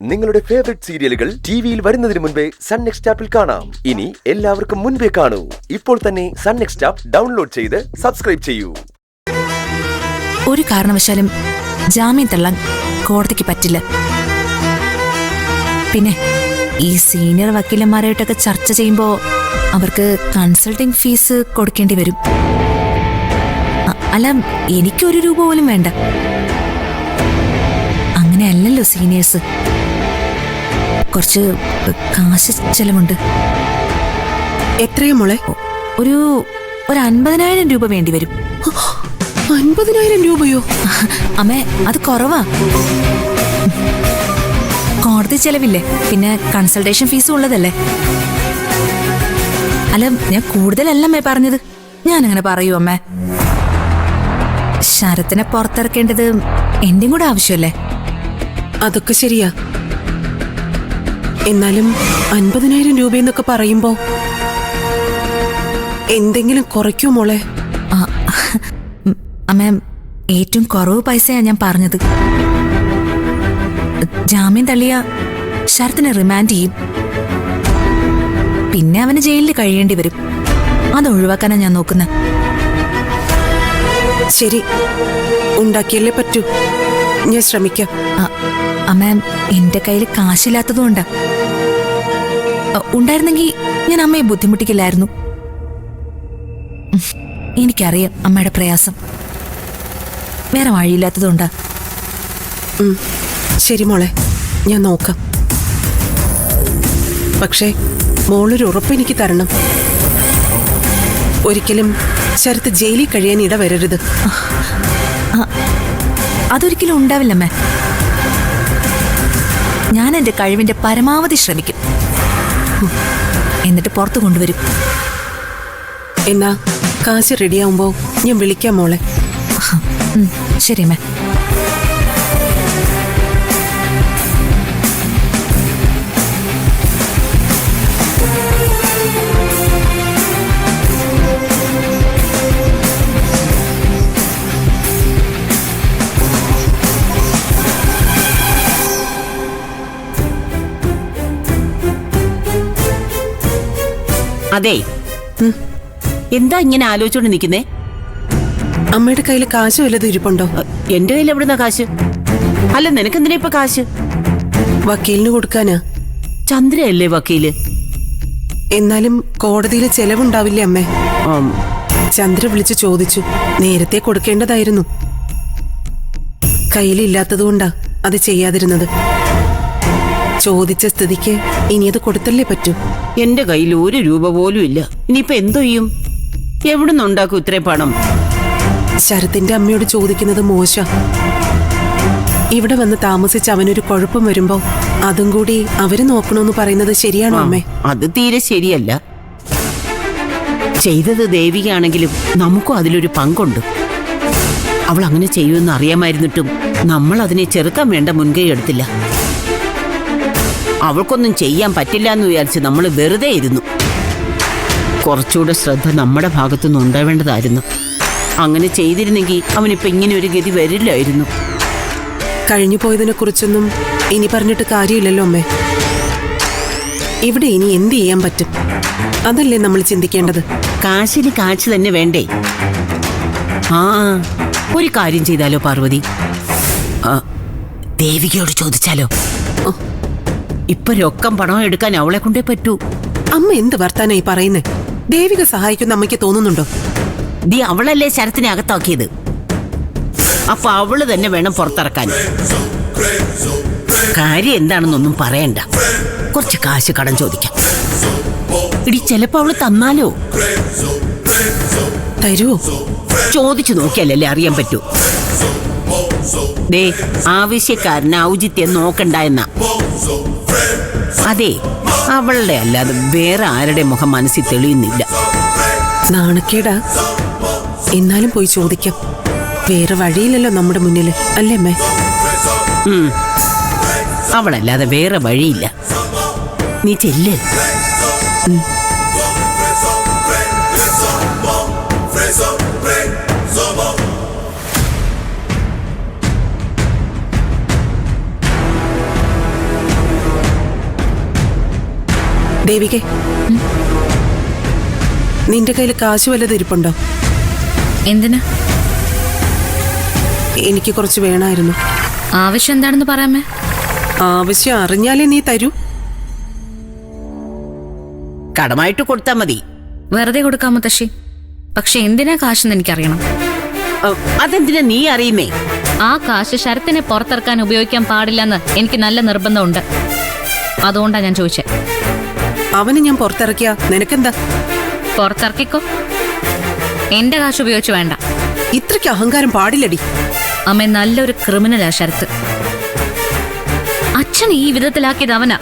നിങ്ങളുടെ ഫേവറേറ്റ് സീരിയലുകൾ ടിവിയിൽ വരുന്നതിന് മുൻപേ സൺ നെക്സ്റ്റ് ആപ്പിൽ കാണാം. ഇനി എല്ലാവർക്കും മുൻപേ കാണൂ. ഇപ്പോൾ തന്നെ സൺ നെക്സ്റ്റ് ആപ്പ് ഡൗൺലോഡ് ചെയ്ത് സബ്സ്ക്രൈബ് ചെയ്യൂ. ഒരു കാരണവശാലും ജാമ്യം തള്ളാൻ കോടതിക്ക് പറ്റില്ല. പിന്നെ ഈ സീനിയർ വക്കീലന്മാരായിട്ടൊക്കെ ചർച്ച ചെയ്യുമ്പോൾ അവർക്ക് കൺസൾട്ടിംഗ് ഫീസ് കൊടുക്കേണ്ടി വരും. അല്ല, എനിക്കൊരു രൂപ പോലും വേണ്ട. അങ്ങനെയല്ലല്ലോ സീനിയേഴ്സ്. കുറച്ച് കാശ് ചെലവുണ്ട്. എത്രയാ മോളെ? ഒരു 50,000 രൂപ വേണ്ടി വരും. 50,000 രൂപയോ? അമ്മേ, അത് കുറവാ. കോടതി ചെലവില്ലേ, പിന്നെ കൺസൾട്ടേഷൻ ഫീസും ഉള്ളതല്ലേ. അല്ല, ഞാൻ കൂടുതലല്ല അമ്മേ പറഞ്ഞത്. ഞാൻ അങ്ങനെ പറയൂ അമ്മേ. ശരത്തിനെ പുറത്തിറക്കേണ്ടത് എന്റെയും കൂടെ ആവശ്യമല്ലേ. അതൊക്കെ ശരിയാ. എന്നാലും 50,000 രൂപയെന്നൊക്കെ പറയുമ്പോ എന്തെങ്കിലും കുറയ്ക്കൂ മോളെ? അമ്മ, ഏറ്റവും കുറവ് പൈസയാ ഞാൻ പറഞ്ഞത്. ജാമ്യം തള്ളിയ ശരത്തിനെ റിമാൻഡ് ചെയ്യും. പിന്നെ അവന് ജയിലിൽ കഴിയേണ്ടി വരും. അത് ഒഴിവാക്കാനാ ഞാൻ നോക്കുന്നത്. ശരി, ഉണ്ടാക്കിയല്ലേ പറ്റൂ. ഞാൻ ശ്രമിക്കാം. അമ്മ, എന്റെ കയ്യിൽ കാശില്ലാത്തതുകൊണ്ടാ. ഉണ്ടായിരുന്നെങ്കിൽ ഞാൻ അമ്മയെ ബുദ്ധിമുട്ടിക്കില്ലായിരുന്നു. എനിക്കറിയാം അമ്മയുടെ പ്രയാസം. വേറെ വഴിയില്ലാത്തതുകൊണ്ടാ. ശരി മോളെ, ഞാൻ നോക്കാം. പക്ഷേ മോളൊരു ഉറപ്പ് എനിക്ക് തരണം. ഒരിക്കലും ശരത്ത് ജയിലിൽ കഴിയാൻ ഇടവരരുത്. അതൊരിക്കലും ഉണ്ടാവില്ലമ്മേ. ഞാൻ എന്റെ കഴിവിന്റെ പരമാവധി ശ്രമിക്കും. എന്നിട്ട് പുറത്തു കൊണ്ടുവരും. എന്നാ കാശ് റെഡിയാവുമ്പോ ഞാൻ വിളിക്കാം മോളെ. ശരി അമ്മേ. അതെ, എന്താ ഇങ്ങനെ ആലോചിച്ചോണ്ട് നിൽക്കുന്നേ? അമ്മയുടെ കയ്യിൽ കാശ് വല്ലതും ഇരിപ്പുണ്ടോ? എന്റെ കയ്യിൽ എവിടുന്നാ കാശ്? അല്ല, നിനക്കെന്തിനാ ഇപ്പൊ കാശ്? വക്കീലിന് കൊടുക്കാനാ. ചന്ദ്രയല്ലേ വക്കീല്? എന്നാലും കോടതിയിൽ ചെലവുണ്ടാവില്ലേ അമ്മേ? ചന്ദ്ര വിളിച്ചു ചോദിച്ചു. നേരത്തെ കൊടുക്കേണ്ടതായിരുന്നു. കയ്യിലില്ലാത്തതുകൊണ്ടാ അത് ചെയ്യാതിരുന്നത്. ചോദിച്ച സ്ഥിതിക്ക് ഇനി അത് കൊടുത്തല്ലേ പറ്റൂ. എന്റെ കയ്യിൽ 1 രൂപ പോലും ഇല്ല. ഇനിയിപ്പൊ എന്തോ ചെയ്യും? എവിടുന്നുണ്ടാക്കും ഇത്രയും പണം? ശരത്തിന്റെ അമ്മയോട് ചോദിക്കുന്നത് മോശ. ഇവിടെ വന്ന് താമസിച്ച് അവനൊരു കുഴപ്പം വരുമ്പോ അതും കൂടി അവര് നോക്കണമെന്ന് പറയുന്നത് ശരിയാണോ അമ്മേ? അത് തീരെ ശരിയല്ല. ചെയ്തത് ദേവികയാണെങ്കിലും നമുക്കും അതിലൊരു പങ്കുണ്ട്. അവൾ അങ്ങനെ ചെയ്യുമെന്ന് അറിയാമായിരുന്നിട്ടും നമ്മൾ അതിനെ ചെറുക്കാൻ വേണ്ട മുൻകൈ എടുത്തില്ല. അവൾക്കൊന്നും ചെയ്യാൻ പറ്റില്ല എന്ന് വിചാരിച്ച് നമ്മൾ വെറുതെ ഇരുന്നു. കുറച്ചുകൂടെ ശ്രദ്ധ നമ്മുടെ ഭാഗത്തുനിന്ന് ഉണ്ടാവേണ്ടതായിരുന്നു. അങ്ങനെ ചെയ്തിരുന്നെങ്കിൽ അവനിപ്പോ ഇങ്ങനെ ഒരു ഗതി വരില്ലായിരുന്നു. കഴിഞ്ഞു പോയതിനെ കുറിച്ചൊന്നും ഇനി പറഞ്ഞിട്ട് കാര്യമില്ലല്ലോ അമ്മേ. ഇവിടെ ഇനി എന്ത് ചെയ്യാൻ പറ്റും? അതല്ലേ നമ്മൾ ചിന്തിക്കേണ്ടത്. കാശിന് കാശ് തന്നെ വേണ്ടേ? ഒരു കാര്യം ചെയ്താലോ പാർവതി? ദേവികയോട് ചോദിച്ചാലോ? ഇപ്പൊ രൊക്കം പണം എടുക്കാൻ അവളെ കൊണ്ടേ പറ്റൂ. അമ്മ എന്ത് വർത്താനായി പറയുന്നേ? ദേവിക സഹായിക്കുന്ന അമ്മയ്ക്ക് തോന്നുന്നുണ്ടോ? അവളല്ലേ ശരത്തിനെ അകത്താക്കിയത്. അപ്പൊ അവള് തന്നെ വേണം പുറത്തിറക്കാൻ. കാര്യം എന്താണെന്നൊന്നും പറയണ്ട. കുറച്ച് കാശ് കടം ചോദിക്കാം. ഇടി, ചിലപ്പോ അവള് തന്നാലോ? തരുവോ? ചോദിച്ചു നോക്കിയാലല്ലേ അറിയാൻ പറ്റൂ. ദേ, ആവശ്യക്കാരന് ഔചിത്യം നോക്കണ്ട എന്നാ. അതെ, അവളുടെ അല്ലാതെ വേറെ ആരുടെ മുഖം മനസ്സിൽ തെളിയുന്നില്ല. നാണക്കേടാ. എന്നാലും പോയി ചോദിക്കാം. വേറെ വഴിയില്ലല്ലോ നമ്മുടെ മുന്നില്, അല്ലേ അമ്മേ? അവളല്ലാതെ വേറെ വഴിയില്ല. നീ ചെല്ല്. ദേവികെ, നിന്റെ കയ്യിൽ കാശ് വല്ലതും ഇരിപ്പുണ്ടോ? എന്തിനാ? എനിക്ക് കുറച്ച് വേണമായിരുന്നു. ആവശ്യം എന്താണെന്ന് പറയാമേ? ആവശ്യം അറിഞ്ഞാലേ നീ തരൂ. കടമായിട്ട് കൊടുത്താ മതി. വെറുതെ കൊടുക്കാം മുത്തശ്ശി. പക്ഷെ എന്തിനാ കാശെന്ന് എനിക്കറിയണം. അതെന്തിനാ നീ അറിയുന്നേ? ആ കാശ് ശരത്തിനെ പുറത്തിറക്കാൻ ഉപയോഗിക്കാൻ പാടില്ലെന്ന് എനിക്ക് നല്ല നിർബന്ധമുണ്ട്. അതുകൊണ്ടാ ഞാൻ ചോദിച്ചേ. അവന് ഞാൻ പുറത്തിറക്കിയാ നിനക്കെന്താ? പുറത്തിറക്കിക്കോ, എന്റെ കാശ് ഉപയോഗിച്ച് വേണ്ട. ഇത്രയ്ക്ക് അഹങ്കാരം പാടില്ലടി. അമ്മ നല്ലൊരു ക്രിമിനലാ ശരത്ത്. അച്ഛൻ ഈ വിധത്തിലാക്കിയത് അവനാ.